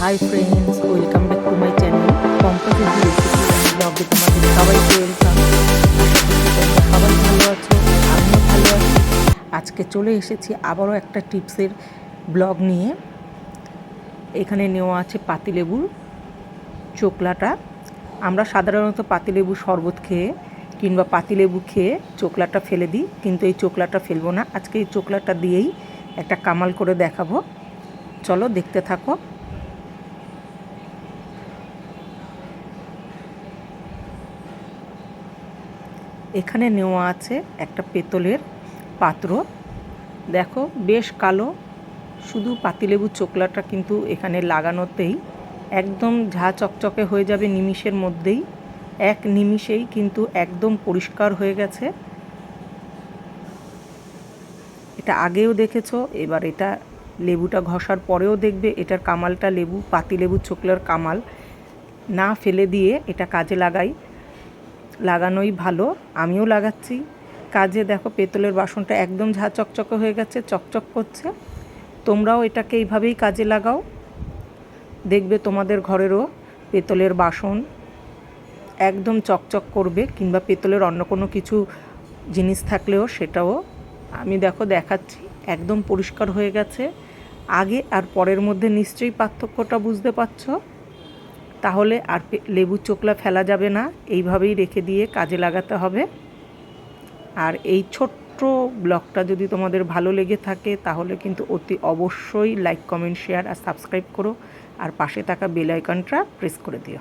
Hi friends, welcome back to my channel Pampa দিদি recipe ব্লগে তোমাদের সবাইকে ওয়েলকাম। তোমরা সবাই ভালো আছো, আমিও ভালো আছি। আজকে চলে এসেছি আবারও একটা টিপসের ব্লগ নিয়ে। এখানে নেওয়া আছে পাতিলেবুর চোকলাটা। আমরা সাধারণত পাতিলেবুর শরবত খেয়ে কিংবা পাতিলেবু খেয়ে চোকলাটা ফেলে দিই, কিন্তু এই চোকলাটা ফেলবো না। আজকে এই চোকলাটা দিয়েই একটা কামাল করে দেখাবো। চলো দেখতে থাকো। এখানে নেওয়া আছে একটা পেতলের পাত্র। দেখো বেশ কালো, শুধু পাতিলেবুর চোকলাটা কিন্তু এখানে লাগানোতেই একদম ঝা চকচকে হয়ে যাবে নিমিষের মধ্যেই। এক নিমিষেই কিন্তু একদম পরিষ্কার হয়ে গেছে। এটা আগেও দেখেছো, এবার এটা লেবুটা ঘষার পরেও দেখবে এটার কামালটা পাতিলেবুর চোকলার কামাল না ফেলে দিয়ে এটা কাজে লাগানোই ভালো। আমিও লাগাচ্ছি কাজে। দেখো পেতলের বাসনটা একদম ঝা চকচকে হয়ে গেছে, চকচক করছে। তোমরাও এটাকে এইভাবেই কাজে লাগাও, দেখবে তোমাদের ঘরেরও পেতলের বাসন একদম চকচক করবে। কিংবা পেতলের অন্য কোনো কিছু জিনিস থাকলেও সেটাও আমি দেখাচ্ছি, একদম পরিষ্কার হয়ে গেছে। আগে আর পরের মধ্যে নিশ্চয়ই পার্থক্যটা বুঝতে পারছো। তাহলে আর লেবুর চোকলা ফেলা যাবে না, এইভাবেই রেখে দিয়ে কাজে লাগাতে হবে। আর এই ছোট্ট ব্লগটা যদি তোমাদের ভালো লেগে থাকে তাহলে কিন্তু অতি অবশ্যই লাইক, কমেন্ট, শেয়ার আর সাবস্ক্রাইব করো, আর পাশে থাকা বেল আইকনটা প্রেস করে দিও।